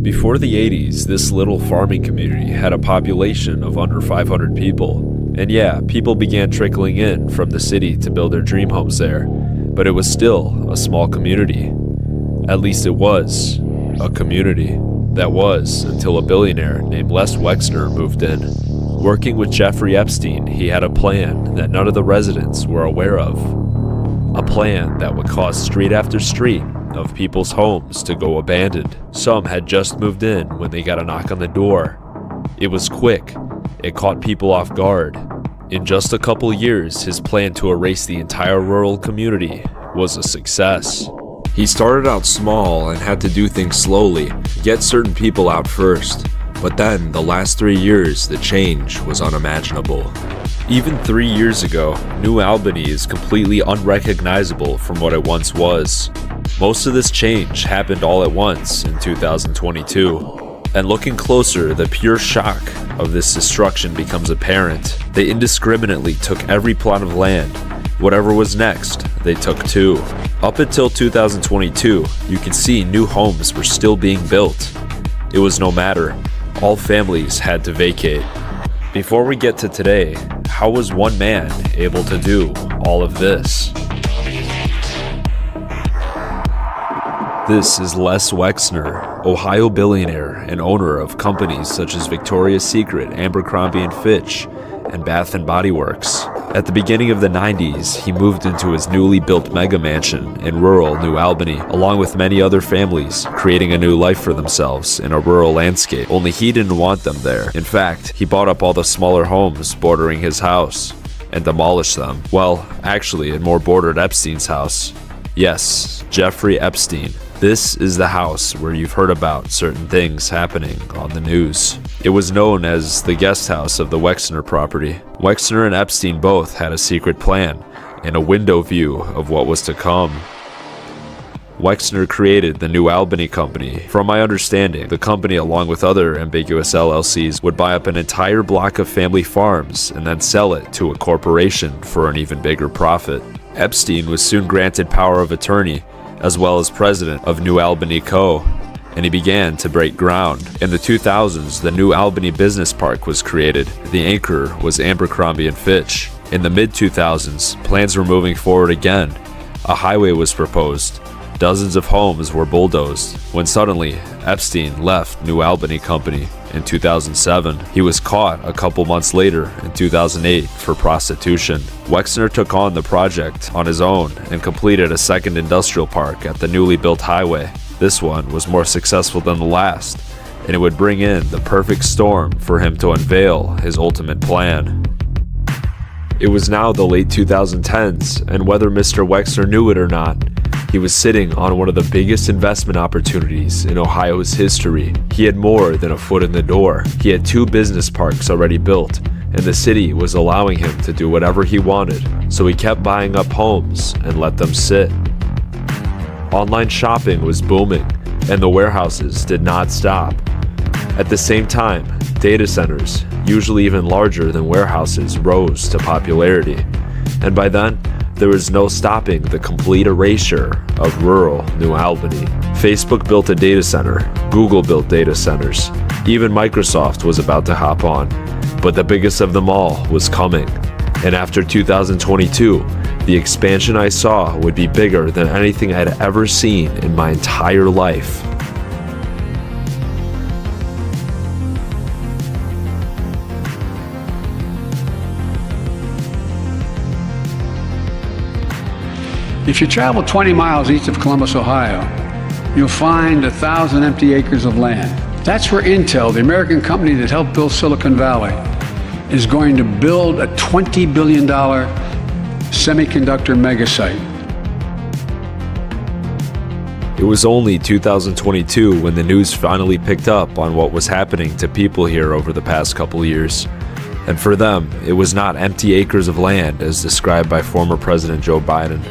Before the 80s, this little farming community had a population of under 500 people. And yeah, people began trickling in from the city to build their dream homes there, but it was still a small community. At least it was a community. That was until a billionaire named Les Wexner moved in. Working with Jeffrey Epstein, he had a plan that none of the residents were aware of. A plan that would cause street after street of people's homes to go abandoned. Some had just moved in when they got a knock on the door. It was quick. It caught people off guard. In just a couple years, his plan to erase the entire rural community was a success. He started out small and had to do things slowly, get certain people out first. But then, the last 3 years, the change was unimaginable. Even 3 years ago, New Albany is completely unrecognizable from what it once was. Most of this change happened all at once in 2022. And looking closer, the pure shock of this destruction becomes apparent. They indiscriminately took every plot of land. Whatever was next, they took too. Up until 2022, you can see new homes were still being built. It was no matter. All families had to vacate. Before we get to today, how was one man able to do all of this? This is Les Wexner, Ohio billionaire and owner of companies such as Victoria's Secret, Abercrombie & Fitch, and Bath & Body Works. At the beginning of the 90s, he moved into his newly built mega mansion in rural New Albany, along with many other families, creating a new life for themselves in a rural landscape. Only he didn't want them there. In fact, he bought up all the smaller homes bordering his house and demolished them. Well, actually, it more bordered Epstein's house. Yes, Jeffrey Epstein. This is the house where you've heard about certain things happening on the news. It was known as the guest house of the Wexner property. Wexner and Epstein both had a secret plan and a window view of what was to come. Wexner created the New Albany Company. From my understanding, the company, along with other ambiguous LLCs, would buy up an entire block of family farms and then sell it to a corporation for an even bigger profit. Epstein was soon granted power of attorney, as well as president of New Albany Co., and he began to break ground. In the 2000s, the New Albany Business Park was created. The anchor was Abercrombie & Fitch. In the mid-2000s, plans were moving forward again. A highway was proposed. Dozens of homes were bulldozed, when suddenly, Epstein left New Albany Company. In 2007, he was caught a couple months later in 2008 for prostitution. Wexner took on the project on his own and completed a second industrial park at the newly built highway. This one was more successful than the last, and it would bring in the perfect storm for him to unveil his ultimate plan. It was now the late 2010s, and whether Mr. Wexner knew it or not, he was sitting on one of the biggest investment opportunities in Ohio's history. He had more than a foot in the door. He had 2 business parks already built, and the city was allowing him to do whatever he wanted, so he kept buying up homes and let them sit. Online shopping was booming, and the warehouses did not stop. At the same time, data centers, usually even larger than warehouses, rose to popularity, and by then, there was no stopping the complete erasure of rural New Albany. Facebook built a data center, Google built data centers, even Microsoft was about to hop on, but the biggest of them all was coming. And after 2022, the expansion I saw would be bigger than anything I'd ever seen in my entire life. If you travel 20 miles east of Columbus, Ohio, you'll find 1,000 empty acres of land. That's where Intel, the American company that helped build Silicon Valley, is going to build a $20 billion semiconductor megasite. It was only 2022 when the news finally picked up on what was happening to people here over the past couple years. And for them, it was not empty acres of land as described by former President Joe Biden.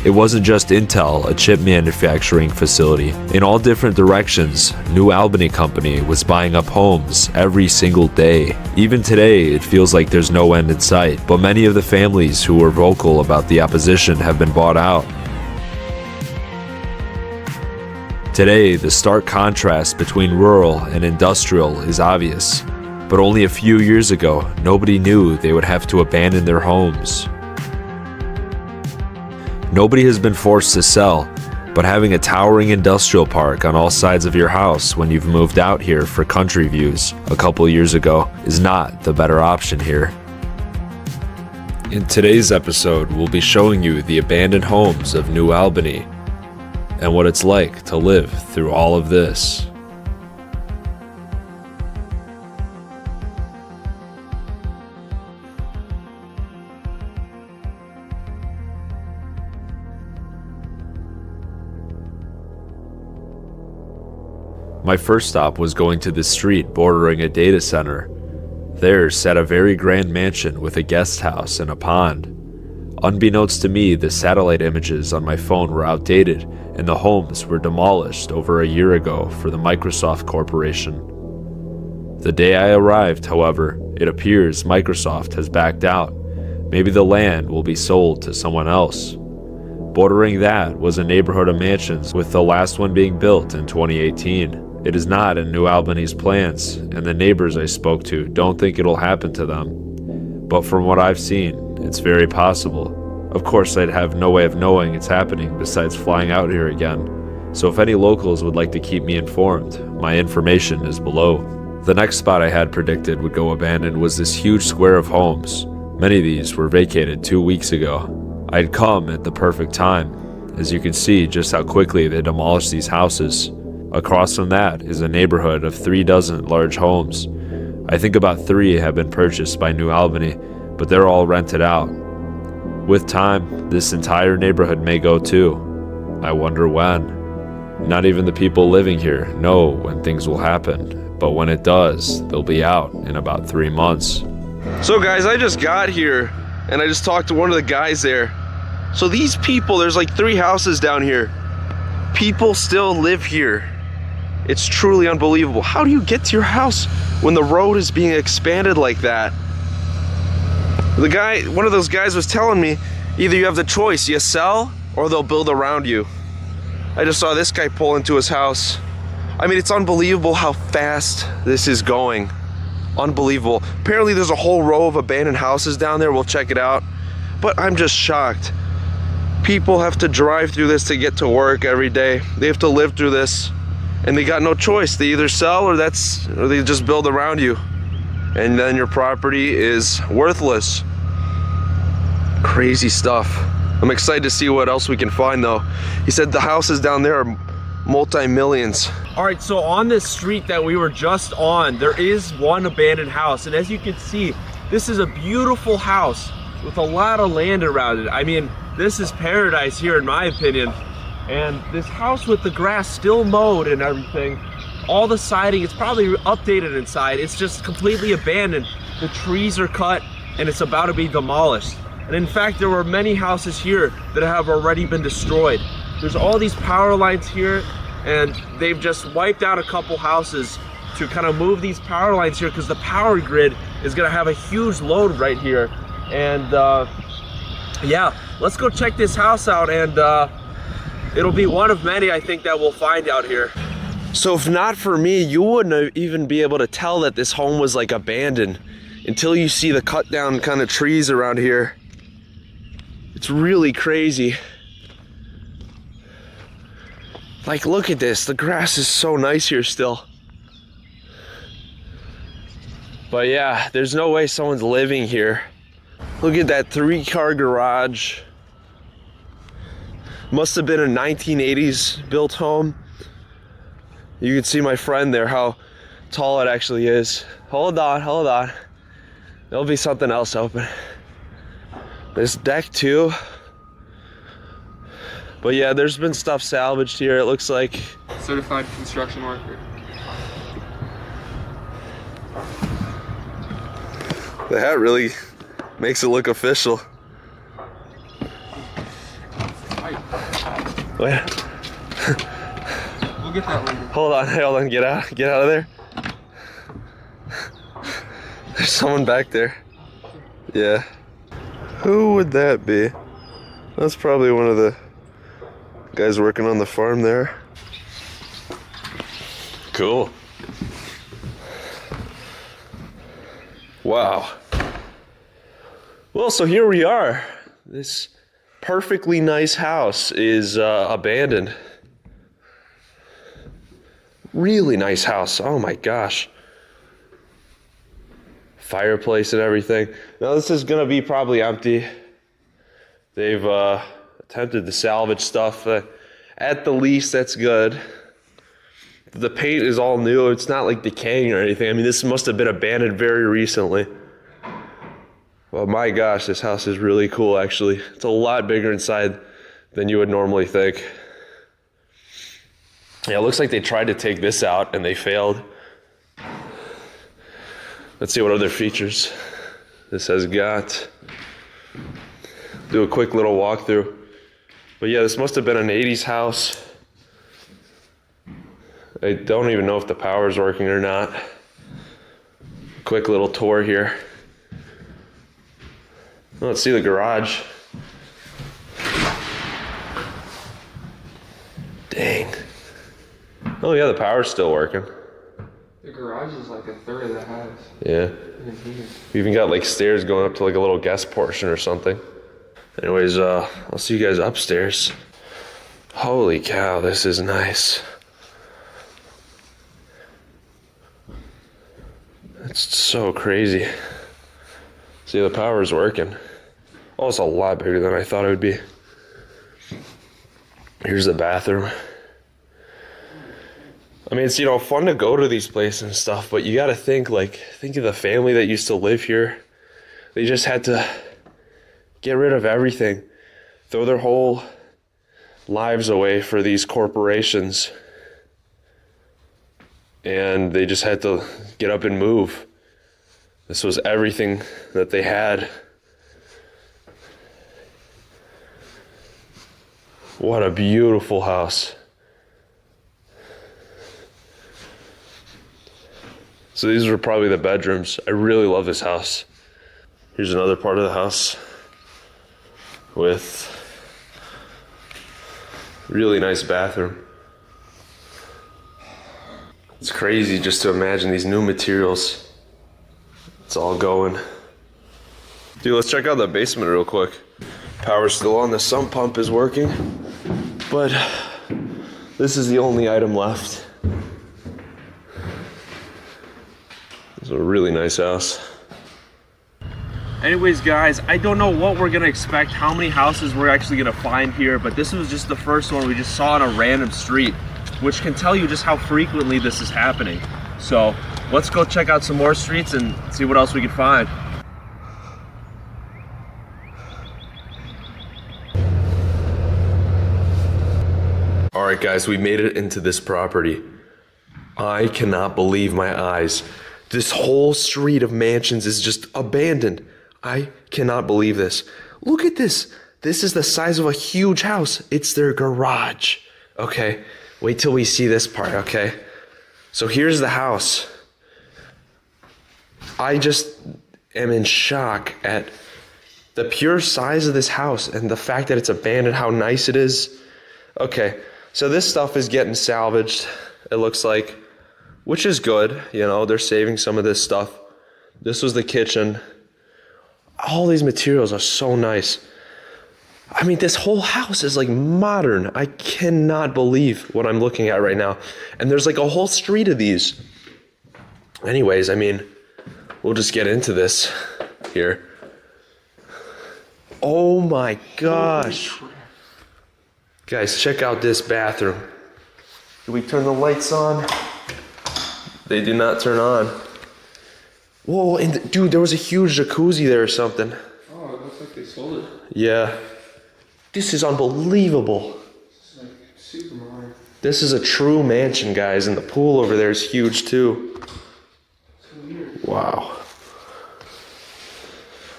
It wasn't just Intel, a chip manufacturing facility. In all different directions, New Albany Company was buying up homes every single day. Even today, it feels like there's no end in sight, but many of the families who were vocal about the opposition have been bought out. Today, the stark contrast between rural and industrial is obvious, but only a few years ago, nobody knew they would have to abandon their homes. Nobody has been forced to sell, but having a towering industrial park on all sides of your house when you've moved out here for country views a couple years ago is not the better option here. In today's episode, we'll be showing you the abandoned homes of New Albany and what it's like to live through all of this. My first stop was going to the street bordering a data center. There sat a very grand mansion with a guest house and a pond. Unbeknownst to me, the satellite images on my phone were outdated and the homes were demolished over a year ago for the Microsoft Corporation. The day I arrived, however, it appears Microsoft has backed out. Maybe the land will be sold to someone else. Bordering that was a neighborhood of mansions, with the last one being built in 2018. It is not in New Albany's plans, and the neighbors I spoke to don't think it'll happen to them. But from what I've seen, it's very possible. Of course, I'd have no way of knowing it's happening besides flying out here again. So if any locals would like to keep me informed, my information is below. The next spot I had predicted would go abandoned was this huge square of homes. Many of these were vacated 2 weeks ago. I'd come at the perfect time, as you can see just how quickly they demolished these houses. Across from that is a neighborhood of 36 large homes. I think about 3 have been purchased by New Albany, but they're all rented out. With time, this entire neighborhood may go too. I wonder when. Not even the people living here know when things will happen, but when it does, they'll be out in about 3 months. So guys, I just got here and I just talked to one of the guys there. So these people, there's like 3 houses down here. People still live here. It's truly unbelievable. How do you get to your house when the road is being expanded like that? One of those guys was telling me, either you have the choice, you sell or they'll build around you. I just saw this guy pull into his house. I mean, it's unbelievable how fast this is going. Unbelievable. Apparently there's a whole row of abandoned houses down there. We'll check it out. But I'm just shocked. People have to drive through this to get to work every day. They have to live through this. And they got no choice. They either sell or they just build around you. And then your property is worthless. Crazy stuff. I'm excited to see what else we can find though. He said the houses down there are multi-millions. All right, so on this street that we were just on, there is one abandoned house. And as you can see, this is a beautiful house with a lot of land around it. I mean, this is paradise here in my opinion. And this house with the grass still mowed and everything, all the siding, it's probably updated inside. It's just completely abandoned. The trees are cut and it's about to be demolished. And in fact, there were many houses here that have already been destroyed. There's all these power lines here and they've just wiped out a couple houses to kind of move these power lines here because the power grid is gonna have a huge load right here. And yeah, let's go check this house out and it'll be one of many I think that we'll find out here. So if not for me, you wouldn't even be able to tell that this home was like abandoned until you see the cut down kind of trees around here. It's really crazy. Like, look at this. The grass is so nice here still. But yeah, there's no way someone's living here. Look at that 3-car garage. Must have been a 1980s built home. You can see my friend there, how tall it actually is. Hold on. There'll be something else open. This deck too. But yeah, there's been stuff salvaged here, it looks like. Certified construction worker. The hat really makes it look official. Wait. We'll get that later. Hold on, get out of there. There's someone back there. Yeah. Who would that be? That's probably one of the guys working on the farm there. Cool. Wow. Well, so here we are. This perfectly nice house is abandoned. Really nice house. Oh my gosh. Fireplace and everything. Now this is gonna be probably empty. They've attempted to salvage stuff. At the least, that's good. The paint is all new. It's not like decaying or anything. I mean, this must have been abandoned very recently. Well, my gosh, this house is really cool, actually. It's a lot bigger inside than you would normally think. Yeah, it looks like they tried to take this out and they failed. Let's see what other features this has got. Do a quick little walkthrough. But yeah, this must have been an 80s house. I don't even know if the power's working or not. Quick little tour here. Let's see the garage. Dang. Oh yeah, the power's still working. The garage is like a third of the house. Yeah. We even got like stairs going up to like a little guest portion or something. Anyways, I'll see you guys upstairs. Holy cow, this is nice. It's so crazy. See, the power's working. Oh, it's a lot bigger than I thought it would be. Here's the bathroom. I mean, it's, you know, fun to go to these places and stuff, but you gotta think of the family that used to live here. They just had to get rid of everything, throw their whole lives away for these corporations. And they just had to get up and move. This was everything that they had. What a beautiful house. So these were probably the bedrooms. I really love this house. Here's another part of the house with really nice bathroom. It's crazy just to imagine these new materials. It's all going. Dude, let's check out the basement real quick. Power's still on, the sump pump is working, but this is the only item left. It's a really nice house. Anyways, guys, I don't know what we're gonna expect, how many houses we're actually gonna find here, but this was just the first one we just saw on a random street, which can tell you just how frequently this is happening. So let's go check out some more streets and see what else we can find. All right, guys, we made it into this property. I cannot believe my eyes. This whole street of mansions is just abandoned. I cannot believe this. Look at this. This is the size of a huge house. It's their garage. Okay, wait till we see this part, okay? So here's the house. I just am in shock at the pure size of this house and the fact that it's abandoned, how nice it is. Okay, so this stuff is getting salvaged, it looks like, which is good. You know, they're saving some of this stuff. This was the kitchen. All these materials are so nice. I mean, this whole house is like modern. I cannot believe what I'm looking at right now. And there's like a whole street of these. Anyways, I mean, we'll just get into this here. Oh my gosh. Guys, check out this bathroom. Do we turn the lights on? They do not turn on. Whoa, and dude, there was a huge jacuzzi there or something. Oh, it looks like they sold it. Yeah. This is unbelievable. It's like super modern. This is a true mansion, guys, and the pool over there is huge too. So weird. Wow.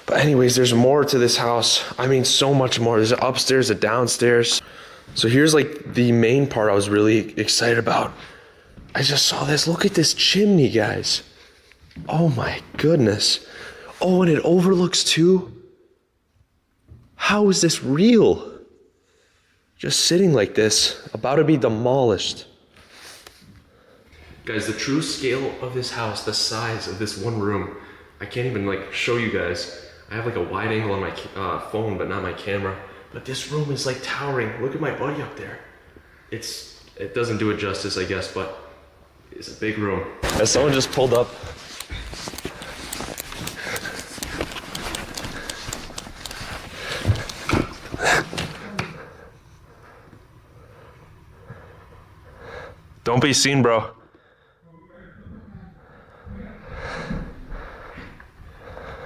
But anyways, there's more to this house. I mean, so much more. There's an upstairs, a downstairs. So here's like the main part I was really excited about. I just saw this. Look at this chimney, guys. Oh my goodness. Oh, and it overlooks too. How is this real? Just sitting like this, about to be demolished. Guys, the true scale of this house, the size of this one room, I can't even like show you guys. I have like a wide angle on my phone, but not my camera. But this room is like towering. Look at my buddy up there. It doesn't do it justice, I guess, but it's a big room. As someone just pulled up. Don't be seen, bro.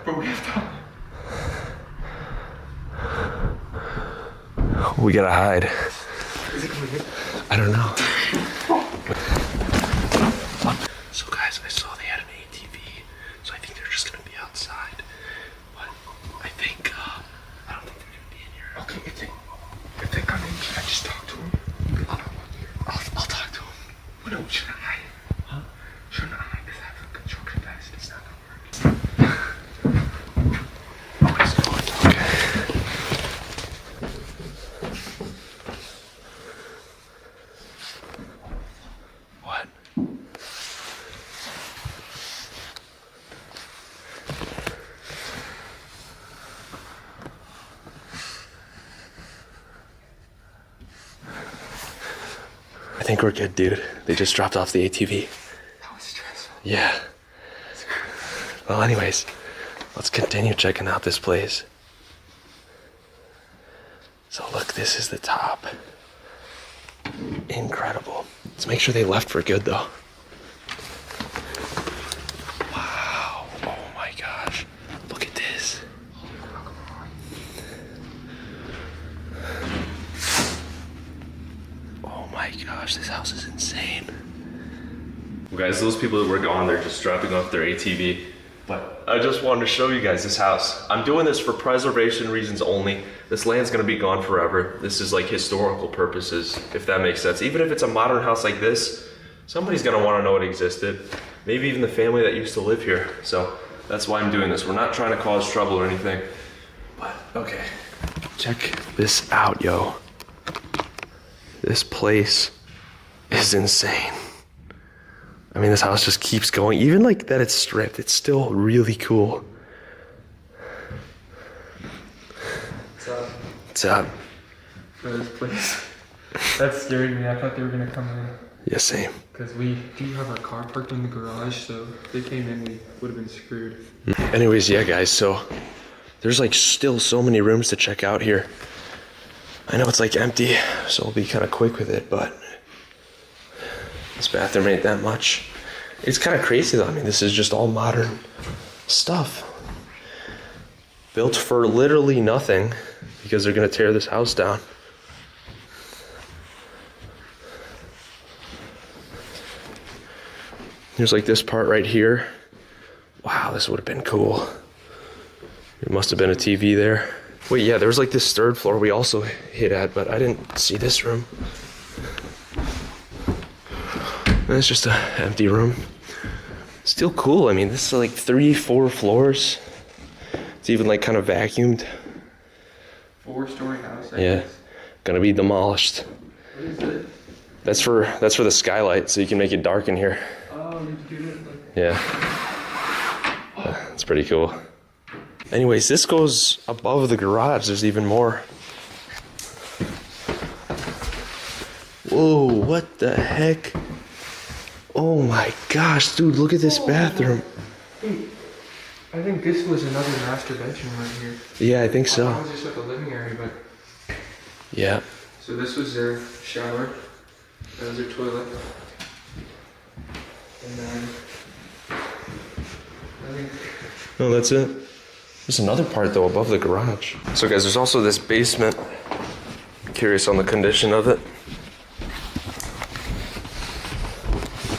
Bro, we have to. We gotta hide. Is it coming in? I don't know. So guys, I saw they had an ATV, so I think they're just gonna be outside. But I think, I don't think they're gonna be in here. Okay, if they come in, should I just talk to them? I'll talk to them. No, should I hide? Huh? Should I hide? Because I have a construction vest. It's not gonna work. Oh, he's going. Okay. What? I think we're good, dude. They just dropped off the ATV. That was stressful. Yeah. Well, anyways, let's continue checking out this place. So look, this is the top. Incredible. Let's make sure they left for good, though. Wow. Oh my gosh. Look at this. Oh my gosh, this house is insane. Well, guys, those people that were gone, they're just dropping off their ATV. But I just wanted to show you guys this house. I'm doing this for preservation reasons only. This land's gonna be gone forever. This is like historical purposes, if that makes sense. Even if it's a modern house like this, somebody's gonna wanna know it existed. Maybe even the family that used to live here. So that's why I'm doing this. We're not trying to cause trouble or anything. But okay, Check this out, yo. This place is insane. I mean, this house just keeps going. Even like that it's stripped, it's still really cool. What's up? What's up? For this place. That scared me. I thought they were gonna come in. Yeah, same. Because we do have our car parked in the garage, so if they came in, we would have been screwed. Anyways, yeah, guys, so there's like still so many rooms to check out here. I know it's like empty, so we'll be kind of quick with it, but this bathroom ain't that much. It's kind of crazy though. I mean, this is just all modern stuff. Built for literally nothing because they're gonna tear this house down. There's like this part right here. Wow, this would have been cool. There must have been a TV there. Wait, yeah, there was like this third floor we also hit at, but I didn't see this room. It's just an empty room. Still cool. I mean, this is like 3-4 floors. It's even like kind of vacuumed. 4-story house, I Yeah, guess. gonna be demolished. What is it? That's for the skylight, so you can make it dark in here. Oh, you can do it like... Yeah, it's pretty cool. Anyways, this goes above the garage. There's even more. Whoa, what the heck? Oh my gosh, dude, look at this bathroom. Hey, I think this was another master bedroom right here. Yeah, I think That so. was just like a living area, but... Yeah. So this was their shower. That was their toilet. And then... I think... No, that's it. There's another part though above the garage. So guys, there's also this basement. Curious on the condition of it.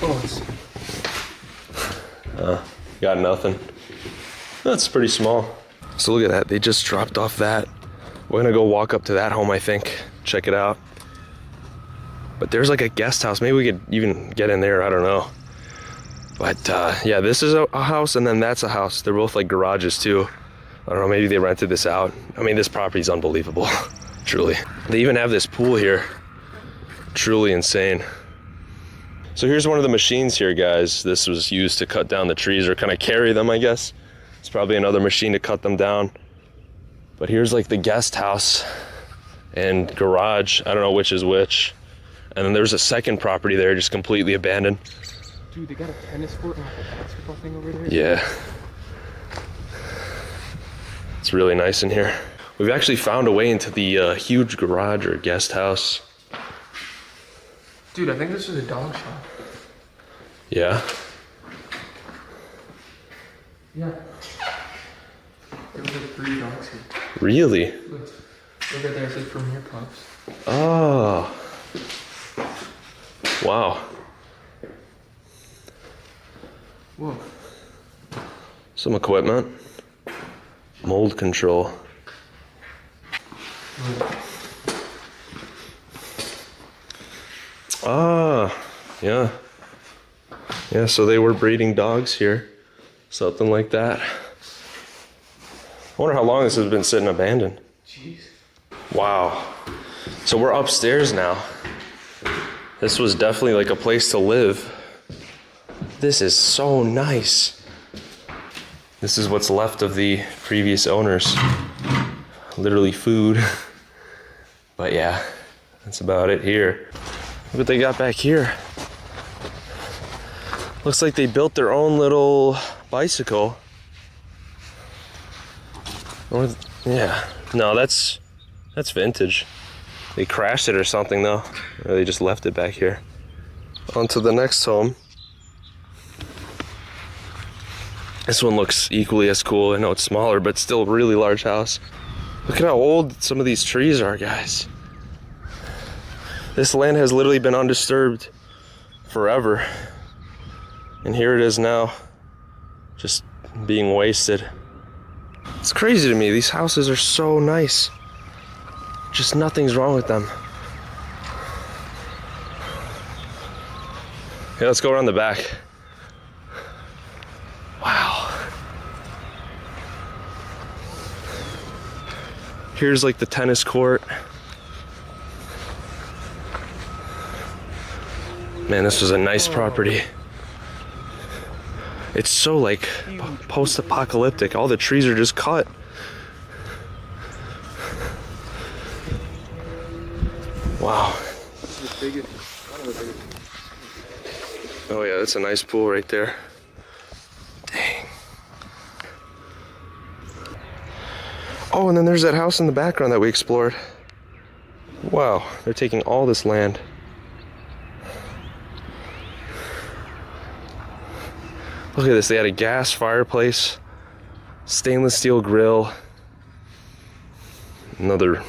Oh, it's... Got nothing. That's pretty small. So look at that. They just dropped off that. We're gonna go walk up to that home, I think. Check it out. But there's like a guest house. Maybe we could even get in there. I don't know. But yeah, this is a house and then that's a house. They're both like garages too. I don't know, maybe they rented this out. I mean, this property's unbelievable, truly. They even have this pool here. Truly insane. So here's one of the machines here, guys. This was used to cut down the trees or kind of carry them, I guess. It's probably another machine to cut them down. But here's like the guest house and garage. I don't know which is which. And then there's a second property there just completely abandoned. Dude, they got a tennis court and like a basketball thing over there. Yeah. It's really nice in here. We've actually found a way into the huge garage or guest house. Dude, I think this is a dog shop. Yeah. Yeah. There was like 3 dogs here. Really? Look at that, it says Premier Pups. Oh. Wow. Whoa. Some equipment. Mold control. Ah, yeah. Yeah, so they were breeding dogs here. Something like that. I wonder how long this has been sitting abandoned. Jeez. Wow. So we're upstairs now. This was definitely like a place to live. This is so nice. This is what's left of the previous owners. Literally food. But yeah, that's about it here. Look what they got back here. Looks like they built their own little bicycle. Or, yeah, no, that's vintage. They crashed it or something though. Or they just left it back here. On to the next home. This one looks equally as cool. I know it's smaller, but still a really large house. Look at how old some of these trees are, guys. This land has literally been undisturbed forever. And here it is now, just being wasted. It's crazy to me. These houses are so nice. Just nothing's wrong with them. Okay, let's go around the back. Wow. Here's like the tennis court. Man, this was a nice property. It's so like post-apocalyptic. All the trees are just cut. Wow. Oh yeah, that's a nice pool right there. Dang. Oh, and then there's that house in the background that we explored. Wow, they're taking all this land. Look at this, they had a gas fireplace, stainless steel grill, another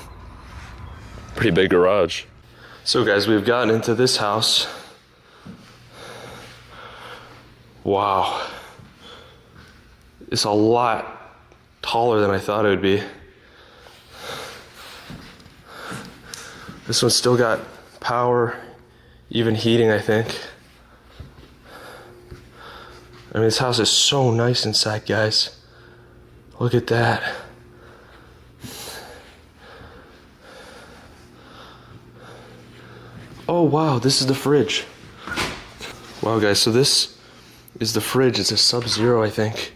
pretty big garage. So guys, we've gotten into this house. Wow. It's a lot taller than I thought it would be. This one's still got power, even heating, I think. I mean, this house is so nice inside, guys. Look at that. Oh, wow, this is the fridge. Wow, guys, so this is the fridge. It's a Sub-Zero, I think.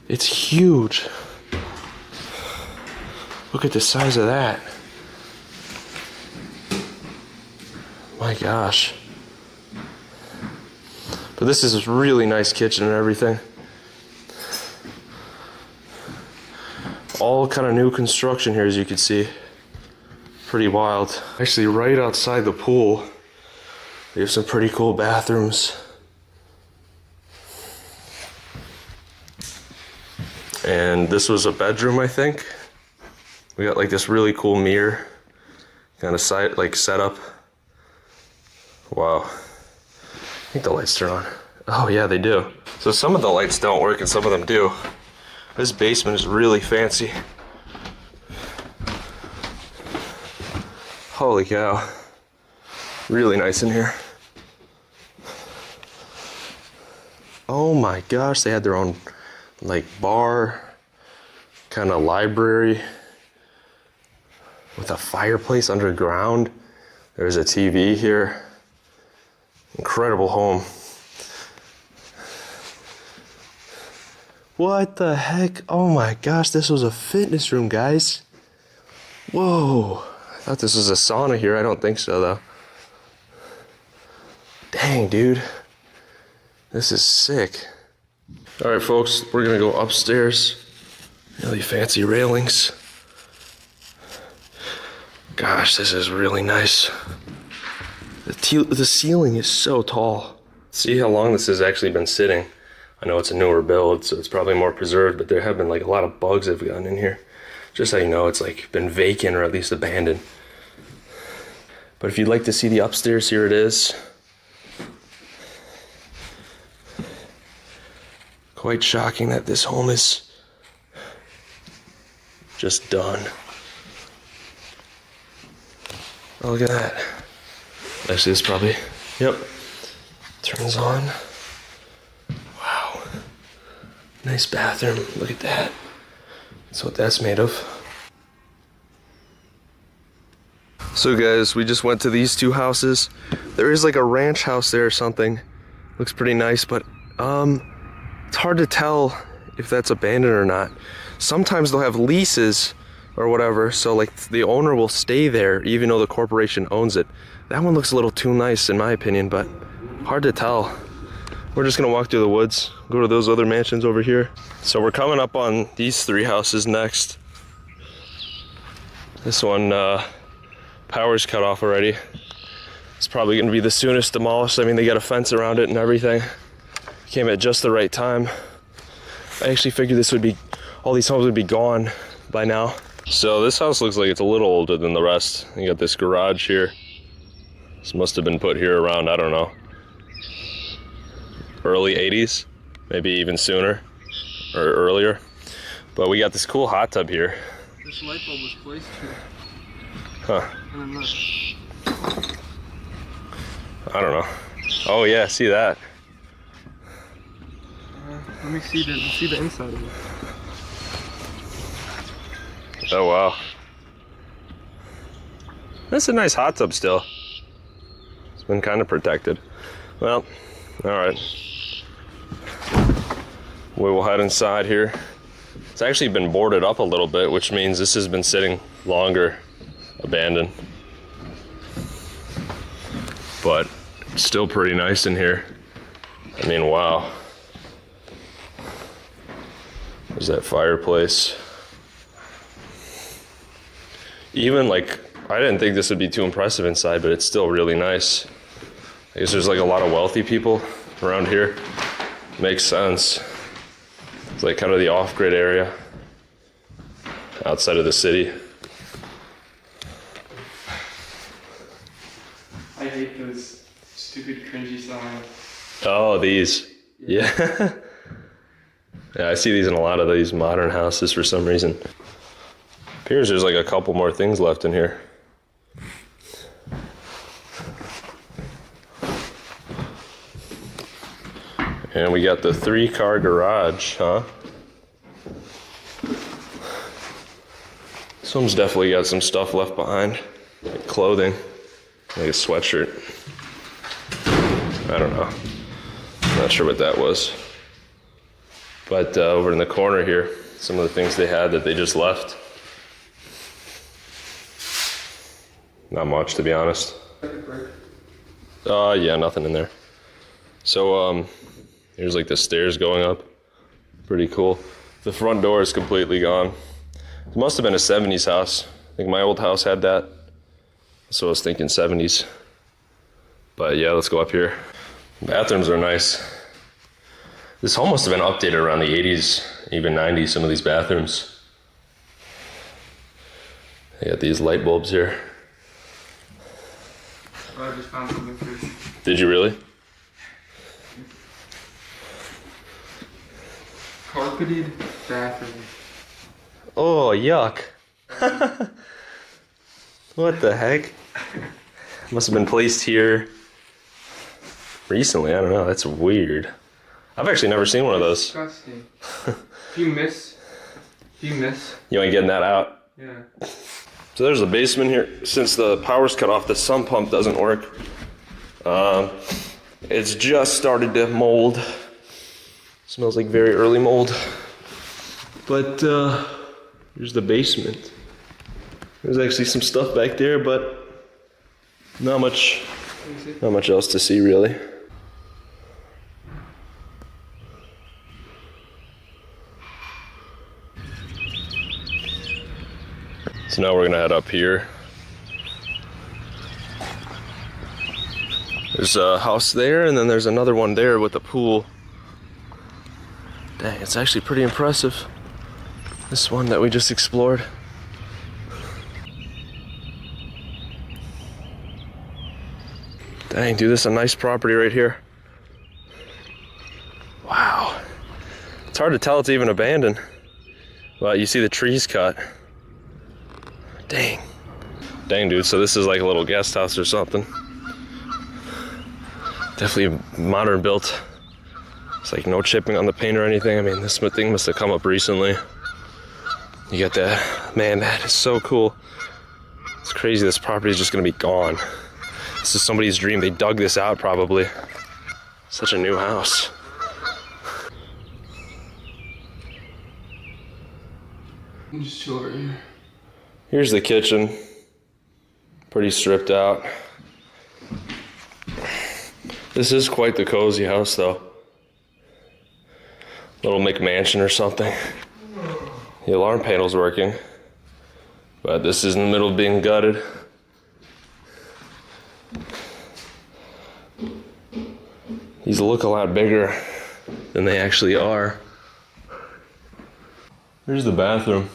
It's huge. Look at the size of that. My gosh. But this is a really nice kitchen and everything. All kind of new construction here, as you can see. Pretty wild. Actually, right outside the pool, they have some pretty cool bathrooms. And this was a bedroom, I think. We got like this really cool mirror kind of set up. Wow. I think the lights turn on. Oh yeah, they do. So some of the lights don't work and some of them do. This basement is really fancy. Holy cow. Really nice in here. Oh my gosh, they had their own like bar, kind of library with a fireplace underground. There's a TV here. Incredible home. What the heck? Oh my gosh, this was a fitness room, guys. Whoa. I thought this was a sauna here. I don't think so, though. Dang, dude. This is sick. All right, folks, we're gonna go upstairs. Really fancy railings. Gosh, this is really nice. The ceiling is so tall. See how long this has actually been sitting. I know it's a newer build, so it's probably more preserved, but there have been like a lot of bugs that have gotten in here. Just so you know, it's like been vacant or at least abandoned. But if you'd like to see the upstairs, here it is. Quite shocking that this home is just done. Oh, look at that. Actually, this probably, yep, turns on. Wow. Nice bathroom. Look at that. That's what that's made of. So guys, we just went to these two houses. There is like a ranch house there or something. Looks pretty nice, but it's hard to tell if that's abandoned or not. Sometimes they'll have leases or whatever, so like the owner will stay there even though the corporation owns it. That one looks a little too nice in my opinion, but hard to tell. We're just gonna walk through the woods, go to those other mansions over here. So we're coming up on these three houses next. This one, power's cut off already. It's probably gonna be the soonest demolished. I mean, they got a fence around it and everything. Came at just the right time. I actually figured this would be, all these homes would be gone by now. So this house looks like it's a little older than the rest. You got this garage here. This must have been put here around, I don't know, early 80s, maybe even sooner or earlier. But we got this cool hot tub here. This light bulb was placed here. Huh. And I'm not. I don't know. Oh yeah, see that. Let me see the inside of it. Oh wow. That's a nice hot tub still. It's been kind of protected. Well, all right. We will head inside here. It's actually been boarded up a little bit, which means this has been sitting longer abandoned. But it's still pretty nice in here. I mean, wow. There's that fireplace. Even like, I didn't think this would be too impressive inside, but it's still really nice. I guess there's like a lot of wealthy people around here. Makes sense. It's like kind of the off-grid area outside of the city. I hate those stupid cringy signs. Oh, these. Yeah. Yeah, I see these in a lot of these modern houses for some reason. Appears there's like a couple more things left in here. And we got the 3-car garage, huh? This one's definitely got some stuff left behind, like clothing, like a sweatshirt. I don't know. I'm not sure what that was. But over in the corner here, some of the things they had that they just left. Not much, to be honest. Yeah, nothing in there. So, here's like the stairs going up. Pretty cool. The front door is completely gone. It must have been a 70s house. I think my old house had that. So I was thinking 70s. But yeah, let's go up here. Bathrooms are nice. This home must have been updated around the 80s, even 90s, some of these bathrooms. They got these light bulbs here. Oh, I just found something first. Did you really? Carpeted bathroom. Oh, yuck. What the heck? Must have been placed here recently. I don't know. That's weird. I've actually never seen one of those. Disgusting. If you miss. You ain't getting that out. Yeah. So there's the basement here. Since the power's cut off, the sump pump doesn't work. It's just started to mold. Smells like very early mold. But here's the basement. There's actually some stuff back there, but not much else to see really. So now we're gonna head up here. There's a house there, and then there's another one there with a pool. Dang, it's actually pretty impressive. This one that we just explored. Dang, dude, this is a nice property right here. Wow. It's hard to tell it's even abandoned. Well, you see the trees cut. Dang. Dang, dude, so this is like a little guest house or something. Definitely modern built. It's like no chipping on the paint or anything. I mean, this thing must have come up recently. You got that. Man, that is so cool. It's crazy this property is just gonna be gone. This is somebody's dream. They dug this out probably. Such a new house. I'm just chill right here. Here's the kitchen. Pretty stripped out. This is quite the cozy house though. Little McMansion or something. The alarm panel's working, but this is in the middle of being gutted. These look a lot bigger than they actually are. Here's the bathroom.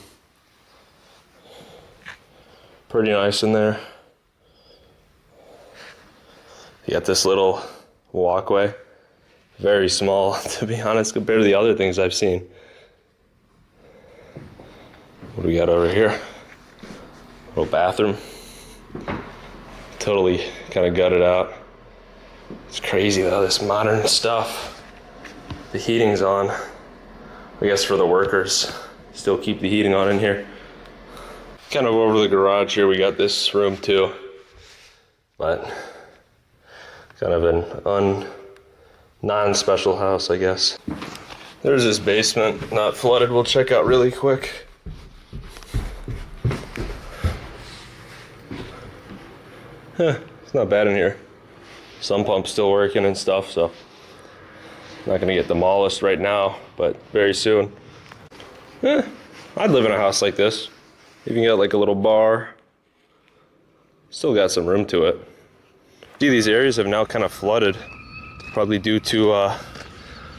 Pretty nice in there. You got this little walkway. Very small, to be honest, compared to the other things I've seen. What do we got over here? Little bathroom. Totally kind of gutted out. It's crazy though, this modern stuff. The heating's on. I guess for the workers. Still keep the heating on in here. Kind of over the garage here, we got this room too. But kind of an non-special house, I guess. There's this basement, not flooded. We'll check out really quick. It's not bad in here. Some pump's still working and stuff, so not gonna get demolished right now, but very soon. I'd live in a house like this. Even got like a little bar. Still got some room to it. See, these areas have now kind of flooded, probably due to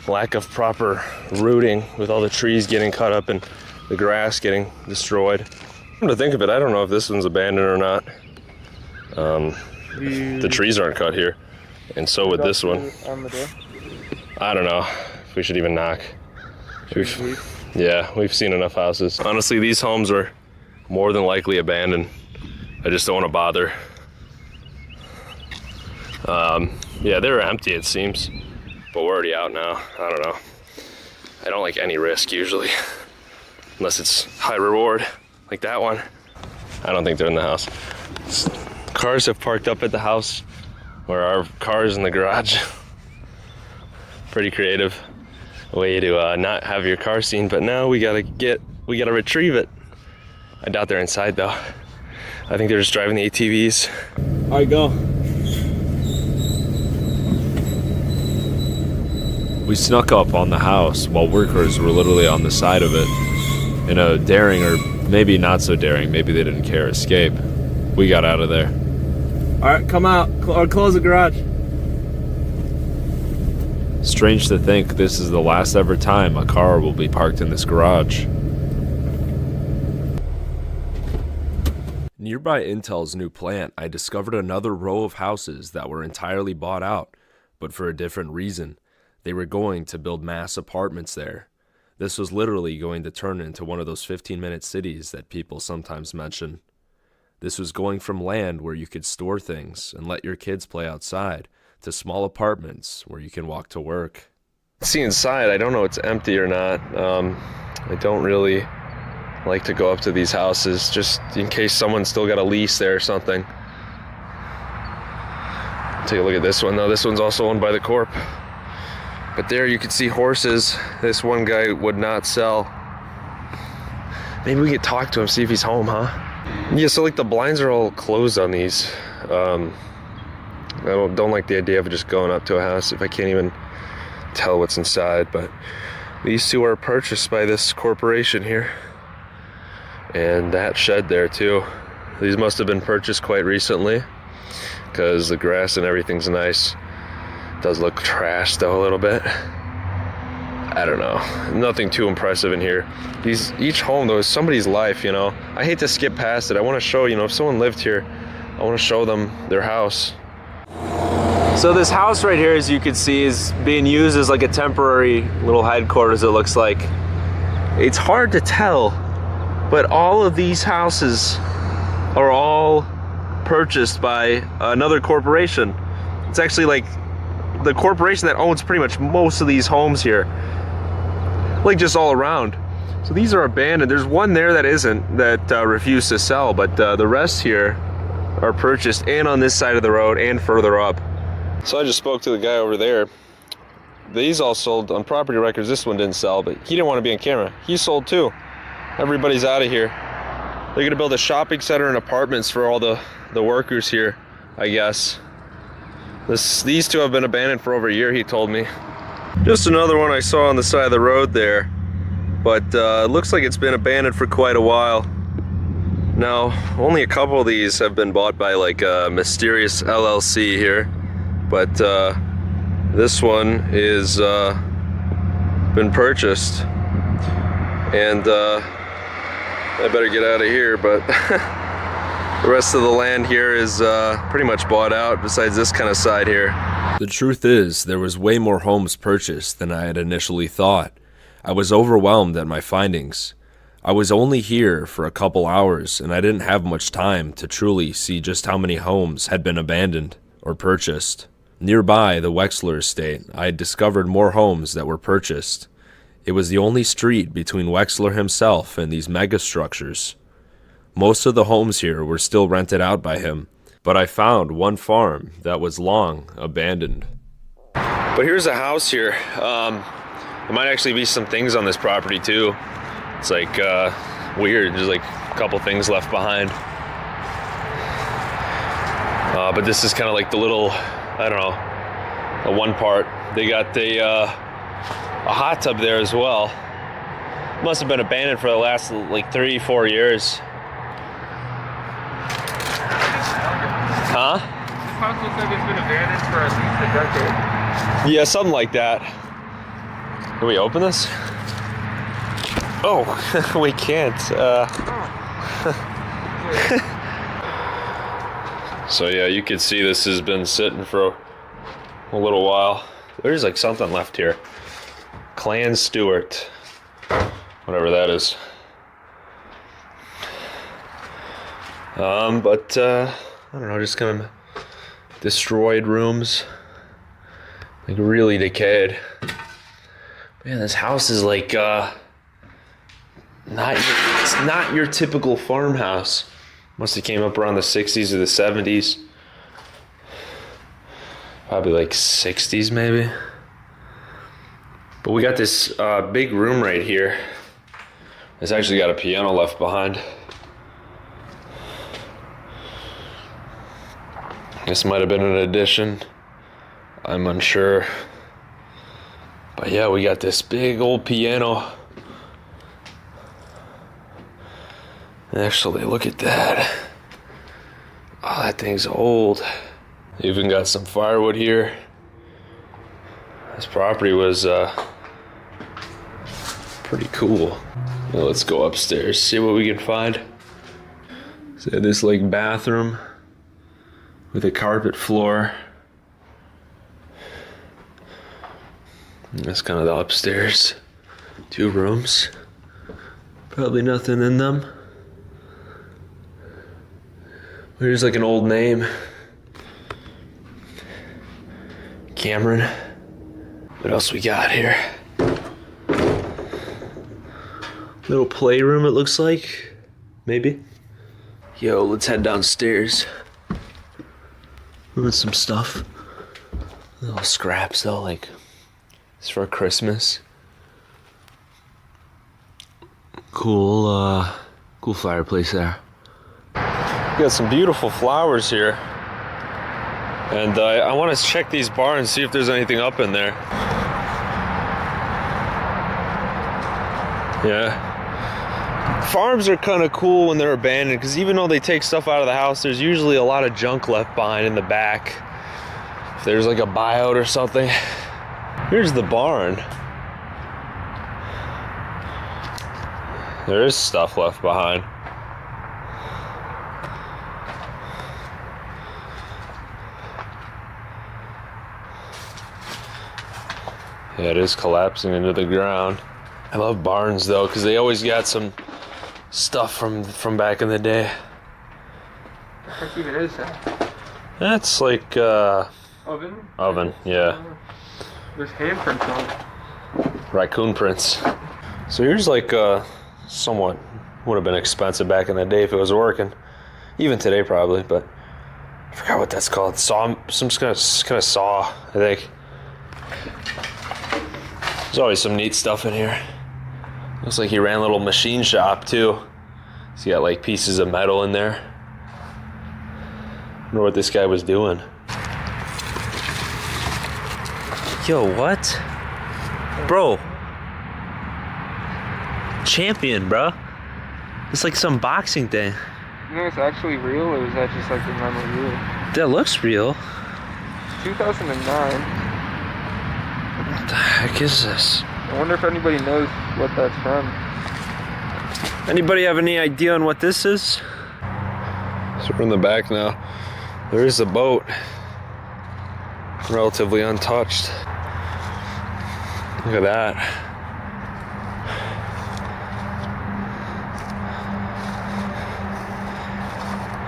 lack of proper rooting with all the trees getting cut up and the grass getting destroyed. Come to think of it, I don't know if this one's abandoned or not. The trees aren't cut here, and so would this one. I don't know if we should even knock. Yeah, we've seen enough houses. Honestly, these homes are more than likely abandoned. I just don't want to bother. Yeah, they're empty it seems, but we're already out now. I don't know. I don't like any risk usually, unless it's high reward, like that one. I don't think they're in the house. Cars have parked up at the house where our car's in the garage. Pretty creative way to not have your car seen, but now we gotta retrieve it. I doubt they're inside though. I think they're just driving the ATVs. All right, go. We snuck up on the house while workers were literally on the side of it. In a daring, or maybe not so daring, maybe they didn't care, escape. We got out of there. All right, come out or close the garage. Strange to think this is the last ever time a car will be parked in this garage. Nearby Intel's new plant, I discovered another row of houses that were entirely bought out, but for a different reason. They were going to build mass apartments there. This was literally going to turn into one of those 15-minute cities that people sometimes mention. This was going from land where you could store things and let your kids play outside to small apartments where you can walk to work. See inside, I don't know if it's empty or not. I don't really like to go up to these houses just in case someone's still got a lease there or something. Take a look at this one though. This one's also owned by the corp. But there you can see horses. This one guy would not sell. Maybe we could talk to him, see if he's home, huh? Yeah, so like the blinds are all closed on these. I don't like the idea of just going up to a house if I can't even tell what's inside. But these two are purchased by this corporation here. And that shed there too. These must have been purchased quite recently, because the grass and everything's nice. Does look trashed though a little bit. I don't know, nothing too impressive in here. Each home though is somebody's life, you know. I hate to skip past it. I want to show, you know, if someone lived here, I want to show them their house. So this house right here, as you can see, is being used as like a temporary little headquarters, it looks like. It's hard to tell, but all of these houses are all purchased by another corporation. It's actually like the corporation that owns pretty much most of these homes here, like just all around. So these are abandoned. There's one there that isn't, that refused to sell, but the rest here are purchased, and on this side of the road and further up. So I just spoke to the guy over there. These all sold on property records. This one didn't sell, but he didn't want to be on camera. He sold too. Everybody's out of here. They're gonna build a shopping center and apartments for all the workers here, I guess. These two have been abandoned for over a year, he told me. Just another one I saw on the side of the road there, but it looks like it's been abandoned for quite a while. Now, only a couple of these have been bought by like a mysterious LLC here, but this one is been purchased, and I better get out of here, but the rest of the land here is pretty much bought out, besides this kind of side here. The truth is, there was way more homes purchased than I had initially thought. I was overwhelmed at my findings. I was only here for a couple hours, and I didn't have much time to truly see just how many homes had been abandoned or purchased. Nearby the Wexner estate, I had discovered more homes that were purchased. It was the only street between Wexner himself and these megastructures. Most of the homes here were still rented out by him, but I found one farm that was long abandoned. But here's a house here. There might actually be some things on this property too. It's like weird, there's like a couple things left behind. But this is kind of like the little, I don't know, the one part. They got a hot tub there as well. Must have been abandoned for the last like 3-4 years. Huh? This house looks like it's been abandoned for at least a decade. Yeah, something like that. Can we open this? Oh, we can't. So yeah, you can see this has been sitting for a little while. There's like something left here. Clan Stewart, whatever that is. But I don't know, just kind of destroyed rooms, like really decayed. Man, this house is like it's not your typical farmhouse. Must have came up around the 60s or the 70s. Probably like 60s maybe. But we got this big room right here. It's actually got a piano left behind. This might have been an addition. I'm unsure. But yeah, we got this big old piano. Actually, look at that. Oh, that thing's old. Even got some firewood here. This property was pretty cool. Now let's go upstairs, see what we can find. So this like bathroom with a carpet floor. And that's kind of the upstairs. 2 rooms. Probably nothing in them. There's like an old name. Cameron. What else we got here? Little playroom it looks like. Maybe. Yo, let's head downstairs. With some stuff. Little scraps though, like it's for Christmas. Cool, cool fireplace there. Got some beautiful flowers here. And I want to check these barns, see if there's anything up in there. Yeah. Farms are kind of cool when they're abandoned, because even though they take stuff out of the house, there's usually a lot of junk left behind in the back. If there's like a buyout or something. Here's the barn. There is stuff left behind. Yeah, it is collapsing into the ground. I love barns though, because they always got some stuff from back in the day. What even is that? That's like Oven? oven, yeah. There's handprints on it. Raccoon prints. So here's like somewhat would have been expensive back in the day if it was working. Even today probably, but I forgot what that's called. Saw, some kind of saw, I think. There's always some neat stuff in here. Looks like he ran a little machine shop too. He's got like pieces of metal in there. I wonder what this guy was doing. Yo, what? Bro. Champion, bro. It's like some boxing thing. You know it's actually real, or is that just like the memory real? That looks real. 2009. What the heck is this? I wonder if anybody knows what that's from. Anybody have any idea on what this is? So we're in the back now. There is a boat. Relatively untouched. Look at that.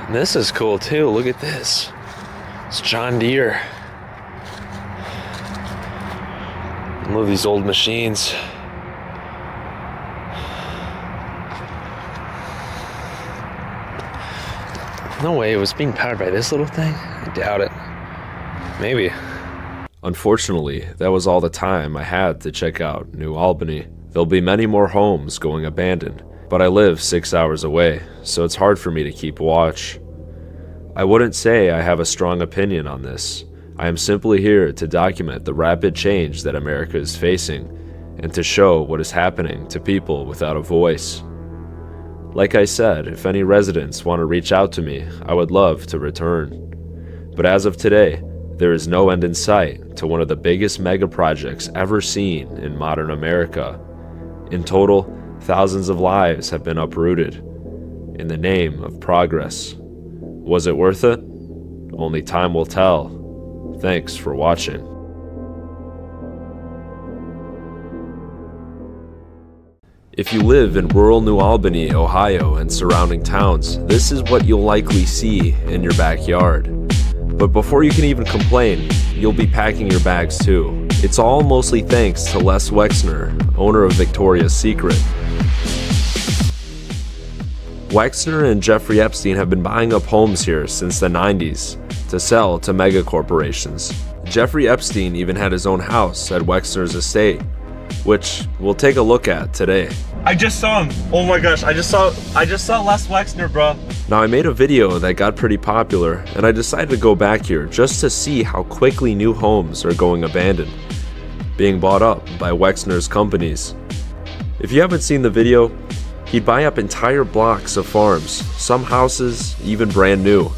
And this is cool too. Look at this. It's John Deere. I love these old machines. No way it was being powered by this little thing? I doubt it. Maybe. Unfortunately, that was all the time I had to check out New Albany. There'll be many more homes going abandoned, but I live 6 hours away, so it's hard for me to keep watch. I wouldn't say I have a strong opinion on this. I am simply here to document the rapid change that America is facing and to show what is happening to people without a voice. Like I said, if any residents want to reach out to me, I would love to return. But as of today, there is no end in sight to one of the biggest mega projects ever seen in modern America. In total, thousands of lives have been uprooted in the name of progress. Was it worth it? Only time will tell. Thanks for watching. If you live in rural New Albany, Ohio, and surrounding towns, this is what you'll likely see in your backyard. But before you can even complain, you'll be packing your bags too. It's all mostly thanks to Les Wexner, owner of Victoria's Secret. Wexner and Jeffrey Epstein have been buying up homes here since the 90s to sell to mega corporations. Jeffrey Epstein even had his own house at Wexner's estate, which we'll take a look at today. I just saw him. Oh my gosh, I just saw Les Wexner, bro. Now I made a video that got pretty popular, and I decided to go back here just to see how quickly new homes are going abandoned, being bought up by Wexner's companies. If you haven't seen the video, he'd buy up entire blocks of farms, some houses even brand new,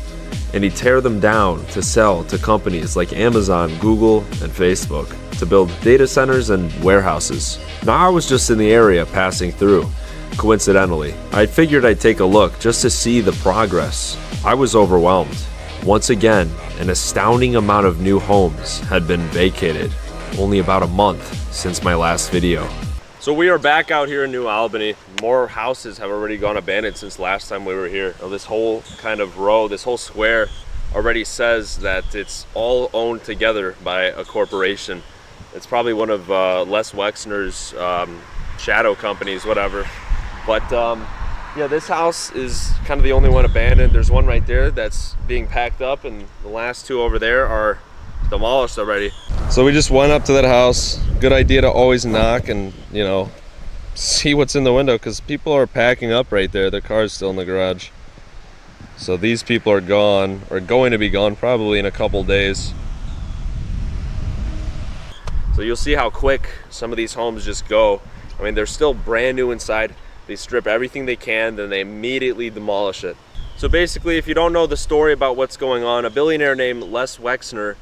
and he'd tear them down to sell to companies like Amazon, Google, and Facebook to build data centers and warehouses. Now I was just in the area passing through. Coincidentally, I figured I'd take a look just to see the progress. I was overwhelmed. Once again, an astounding amount of new homes had been vacated, only about a month since my last video. So we are back out here in New Albany. More houses have already gone abandoned since last time we were here. This whole kind of row, this whole square already says that it's all owned together by a corporation. It's probably one of Les Wexner's shadow companies, whatever. But yeah, this house is kind of the only one abandoned. There's one right there that's being packed up, and the last two over there are demolished already. So we just went up to that house. Good idea to always knock and, you know, see what's in the window, because people are packing up right there. Their car's still in the garage. So these people are gone, or going to be gone probably in a couple days. So you'll see how quick some of these homes just go. I mean, they're still brand new inside. They strip everything they can, then they immediately demolish it. So basically, if you don't know the story about what's going on, a billionaire named Les Wexner,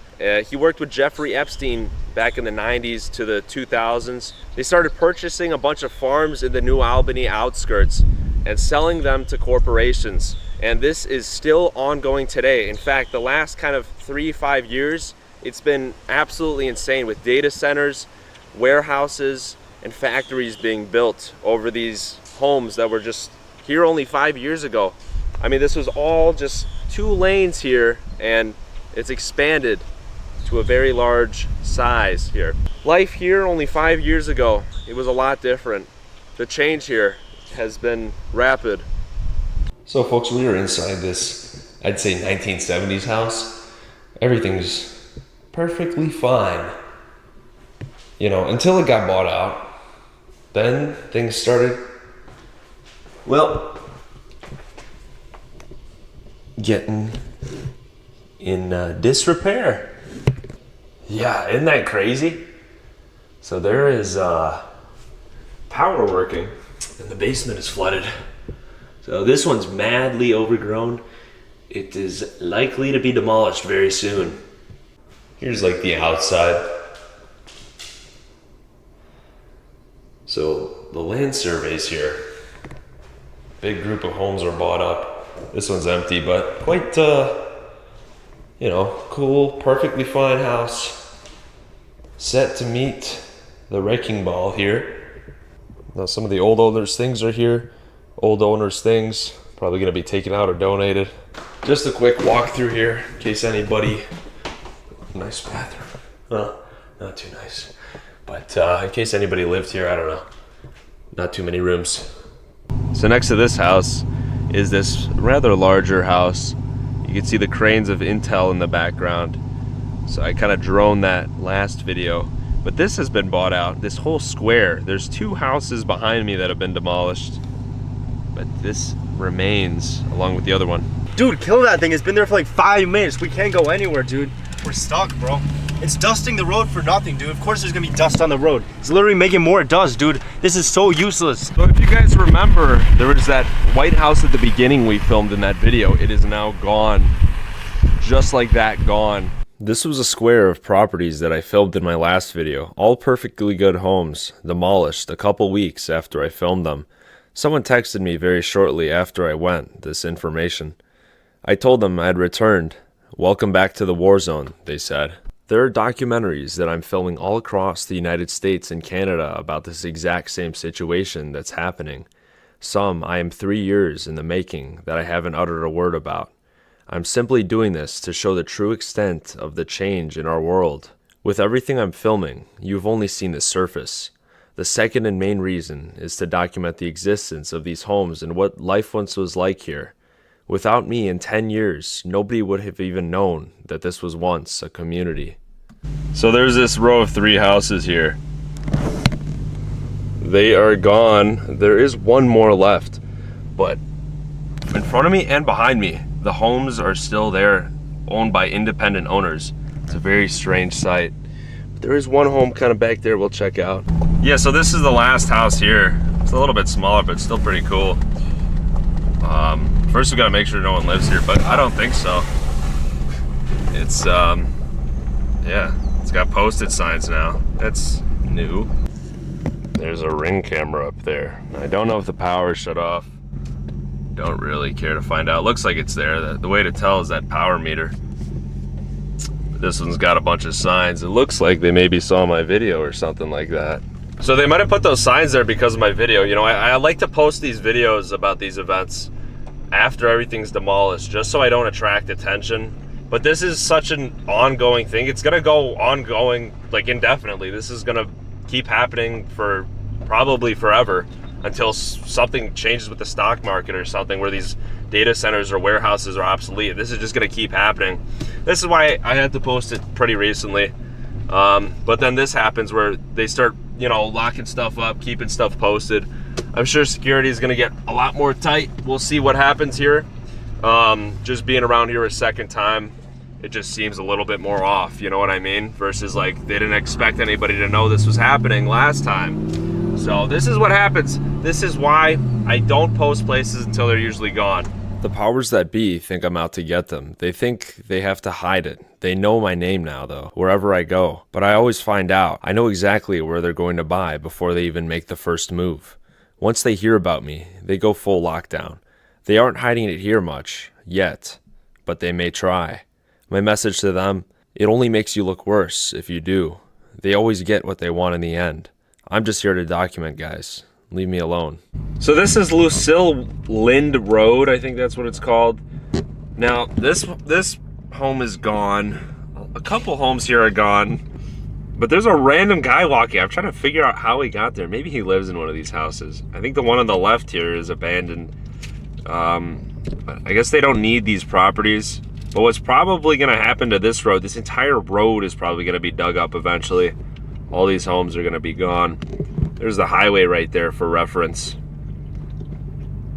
he worked with Jeffrey Epstein back in the 90s to the 2000s. They started purchasing a bunch of farms in the New Albany outskirts and selling them to corporations. And this is still ongoing today. In fact, the last kind of 3-5 years, it's been absolutely insane with data centers, warehouses, and factories being built over these homes that were just here only 5 years ago. I mean, this was all just 2 lanes here, and it's expanded to a very large size here. Life here only 5 years ago, it was a lot different. The change here has been rapid. So folks, we are inside this, I'd say 1970s house. Everything's perfectly fine. You know, until it got bought out. Then things started, well, getting in disrepair. Yeah, isn't that crazy? So there is power working and the basement is flooded. So this one's madly overgrown. It is likely to be demolished very soon. Here's like the outside. So the land surveys here. Big group of homes are bought up. This one's empty, but quite, you know, cool, perfectly fine house. Set to meet the wrecking ball here. Now some of the old owners' things are here. Old owners' things, probably gonna be taken out or donated. Just a quick walk through here in case anybody, nice bathroom. Well, not too nice. But in case anybody lived here, I don't know. Not too many rooms. So next to this house is this rather larger house. You can see the cranes of Intel in the background. So I kind of droned that last video. But this has been bought out, this whole square. There's 2 houses behind me that have been demolished. But this remains along with the other one. Dude, kill that thing. It's been there for like 5 minutes. We can't go anywhere, dude. We're stuck, bro. It's dusting the road for nothing, dude. Of course there's gonna be dust on the road. It's literally making more dust, dude. This is so useless. So if you guys remember, there was that white house at the beginning we filmed in that video. It is now gone. Just like that, gone. This was a square of properties that I filmed in my last video, all perfectly good homes, demolished a couple weeks after I filmed them. Someone texted me very shortly after I went this information. I told them I had returned. Welcome back to the war zone, they said. There are documentaries that I'm filming all across the United States and Canada about this exact same situation that's happening. Some I am 3 years in the making that I haven't uttered a word about. I'm simply doing this to show the true extent of the change in our world. With everything I'm filming, you've only seen the surface. The second and main reason is to document the existence of these homes and what life once was like here. Without me, in 10 years, nobody would have even known that this was once a community. So there's this row of 3 houses here. They are gone. There is one more left, but in front of me and behind me, the homes are still there, owned by independent owners. It's a very strange sight. But there is one home kind of back there we'll check out. Yeah, so this is the last house here. It's a little bit smaller, but still pretty cool. First we gotta make sure no one lives here, but I don't think so. It's, yeah, it's got posted signs now. That's new. There's a Ring camera up there. I don't know if the power is shut off. Don't really care to find out. Looks like it's there. The way to tell is that power meter. This one's got a bunch of signs. It looks like they maybe saw my video or something like that. So they might have put those signs there because of my video. You know, I like to post these videos about these events after everything's demolished, just so I don't attract attention. But this is such an ongoing thing. It's gonna go ongoing, like, indefinitely. This is gonna keep happening for probably forever until something changes with the stock market or something, where these data centers or warehouses are obsolete. This is just gonna keep happening. this is why I had to post it pretty recently. But then this happens where they start, you know, locking stuff up, keeping stuff posted. I'm sure security is gonna get a lot more tight. We'll see what happens here. Just being around here a second time, it just seems a little bit more off, you know what I mean? Versus like they didn't expect anybody to know this was happening last time. So this is what happens. This is why I don't post places until they're usually gone. The powers that be think I'm out to get them. They think they have to hide it. They know my name now, though, wherever I go. But I always find out. I know exactly where they're going to buy before they even make the first move. Once they hear about me, they go full lockdown. They aren't hiding it here much, yet, but they may try. My message to them, it only makes you look worse if you do. They always get what they want in the end. I'm just here to document, guys. Leave me alone. So this is Lucille Lind Road, I think that's what it's called. Now, this home is gone. A couple homes here are gone. But there's a random guy walking. I'm trying to figure out how he got there. Maybe he lives in one of these houses. I think the one on the left here is abandoned. I guess they don't need these properties. But what's probably gonna happen to this road, this entire road is probably gonna be dug up eventually. All these homes are gonna be gone. There's the highway right there for reference.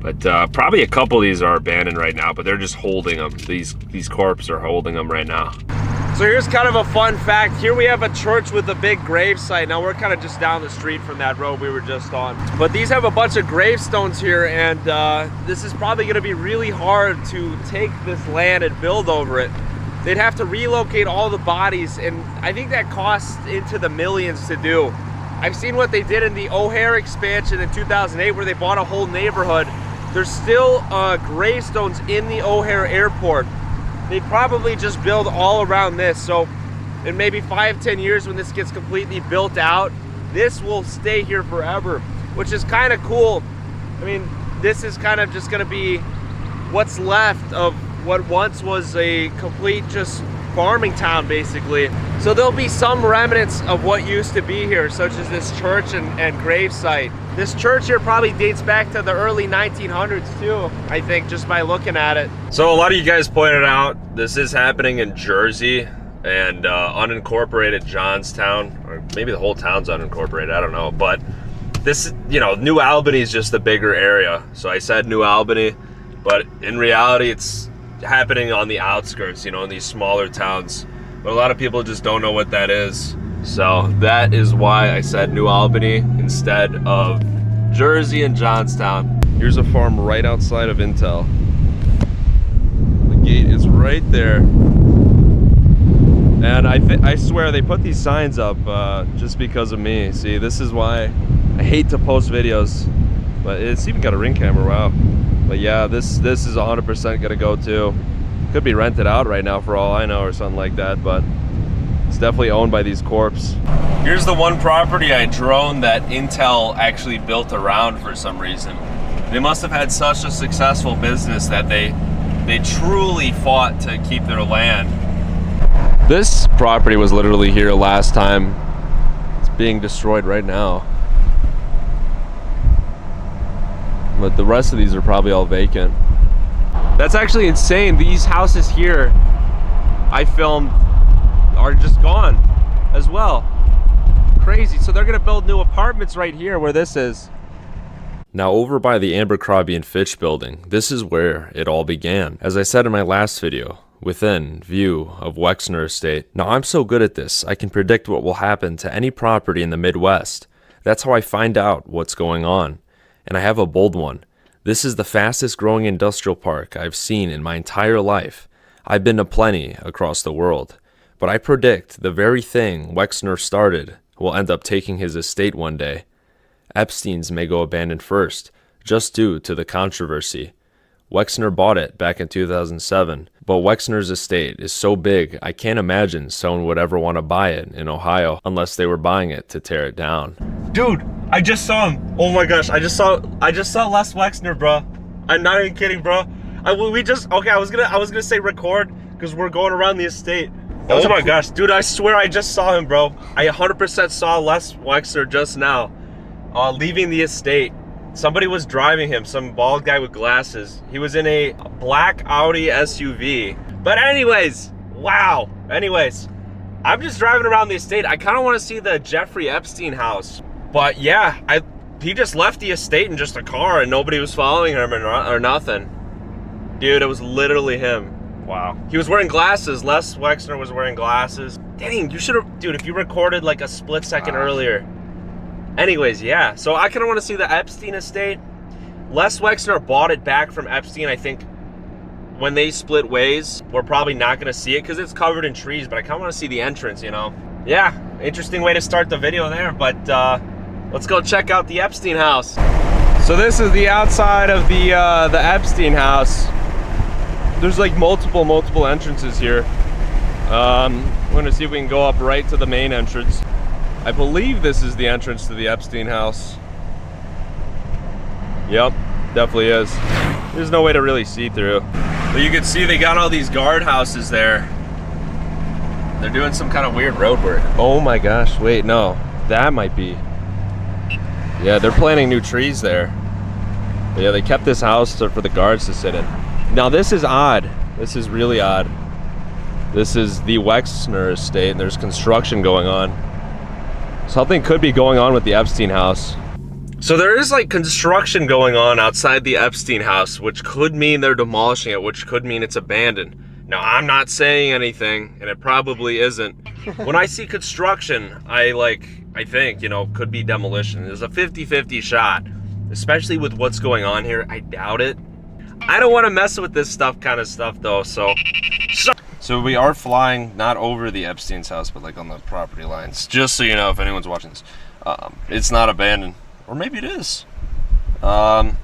But probably a couple of these are abandoned right now, but they're just holding them. These corpses are holding them right now. So here's kind of a fun fact. Here we have a church with a big grave site. Now we're kind of just down the street from that road we were just on. But these have a bunch of gravestones here, and this is probably gonna be really hard to take this land and build over it. They'd have to relocate all the bodies, and I think that costs into the millions to do. I've seen what they did in the O'Hare expansion in 2008 where they bought a whole neighborhood. There's still gravestones in the O'Hare airport. They'd probably just build all around this. So in maybe 5-10 years when this gets completely built out, this will stay here forever, which is kind of cool. I mean, this is kind of just gonna be what's left of what once was a complete just farming town, basically. So there'll be some remnants of what used to be here, such as this church and grave site. This church here probably dates back to the early 1900s too, I think, just by looking at it. So a lot of you guys pointed out this is happening in Jersey and unincorporated Johnstown, or maybe the whole town's unincorporated, I don't know. But this, you know, New Albany is just the bigger area. So I said New Albany, but in reality it's happening on the outskirts, you know, in these smaller towns. But a lot of people just don't know what that is. So that is why I said New Albany instead of Jersey and Johnstown. Here's a farm right outside of Intel. The gate is right there. And I swear they put these signs up just because of me. See, this is why I hate to post videos, but it's even got a ring camera, wow. But yeah, this is 100% gonna go too. Could be rented out right now for all I know or something like that, but it's definitely owned by these corps. Here's the one property I droned that Intel actually built around for some reason. They must have had such a successful business that they truly fought to keep their land. This property was literally here last time. It's being destroyed right now. But the rest of these are probably all vacant. That's actually insane. These houses here I filmed are just gone as well. Crazy. So they're gonna build new apartments right here where this is. Now over by the Abercrombie and Fitch building, this is where it all began. As I said in my last video, within view of Wexner estate. Now I'm so good at this, I can predict what will happen to any property in the Midwest. That's how I find out what's going on. And I have a bold one. This is the fastest growing industrial park I've seen in my entire life. I've been to plenty across the world. But I predict the very thing Wexner started will end up taking his estate one day. Epstein's may go abandoned first, just due to the controversy. Wexner bought it back in 2007, but Wexner's estate is so big I can't imagine someone would ever want to buy it in Ohio unless they were buying it to tear it down. Dude, I just saw him. Oh my gosh, I just saw Les Wexner, bro. I'm not even kidding, bro. I was gonna say record because we're going around the estate. Oh my gosh, dude, I swear I just saw him, bro. I 100% saw Les Wexner just now, leaving the estate. Somebody was driving him, some bald guy with glasses. He was in a black Audi SUV. But anyways, Wow. Anyways, I'm just driving around the estate. I kind of want to see the Jeffrey Epstein house. But yeah, he just left the estate in just a car and nobody was following him or nothing. Dude, it was literally him. Wow. He was wearing glasses. Les Wexner was wearing glasses. Dang, you should have, dude, if you recorded like a split second earlier. Anyways, yeah. So I kind of want to see the Epstein estate. Les Wexner bought it back from Epstein, I think. When they split ways, we're probably not going to see it because it's covered in trees, but I kind of want to see the entrance, you know? Yeah, interesting way to start the video there, but let's go check out the Epstein house. So this is the outside of the Epstein house. There's like multiple entrances here. We're going to see if we can go up right to the main entrance. I believe this is the entrance to the Epstein house. Yep, definitely is. There's no way to really see through. But you can see they got all these guardhouses there. They're doing some kind of weird road work. Oh my gosh, wait, no. That might be. Yeah, they're planting new trees there. But yeah, they kept this house for the guards to sit in. Now this is odd. This is really odd. This is the Wexner estate and there's construction going on. Something could be going on with the Epstein house. So there is like construction going on outside the Epstein house, which could mean they're demolishing it, which could mean it's abandoned. Now, I'm not saying anything, and it probably isn't. When I see construction, I think, you know, could be demolition. There's a 50-50 shot, especially with what's going on here. I doubt it. I don't want to mess with this kind of stuff though, so we are flying not over the Epstein's house, but like on the property lines. Just so you know, if anyone's watching this, it's not abandoned. Or maybe it is. But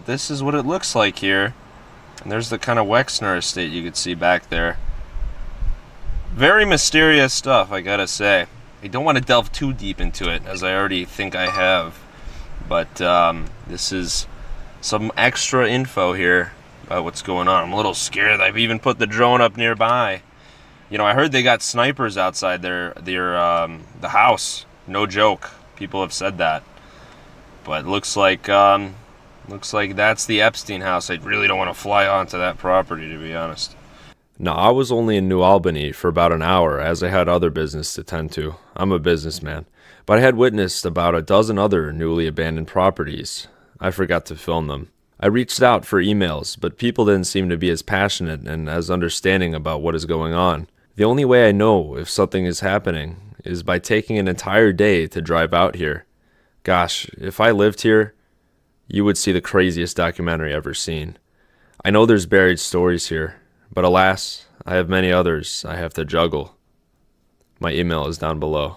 this is what it looks like here. And there's the kind of Wexner estate you could see back there. Very mysterious stuff, I gotta say. I don't want to delve too deep into it, as I already think I have. But this is some extra info here about what's going on. I'm a little scared. I've even put the drone up nearby. You know, I heard they got snipers outside the house. No joke. People have said that. But looks like that's the Epstein house. I really don't want to fly onto that property, to be honest. Now, I was only in New Albany for about an hour as I had other business to tend to. I'm a businessman. But I had witnessed about a dozen other newly abandoned properties. I forgot to film them. I reached out for emails, but people didn't seem to be as passionate and as understanding about what is going on. The only way I know if something is happening is by taking an entire day to drive out here. Gosh, if I lived here, you would see the craziest documentary ever seen. I know there's buried stories here, but alas, I have many others I have to juggle. My email is down below.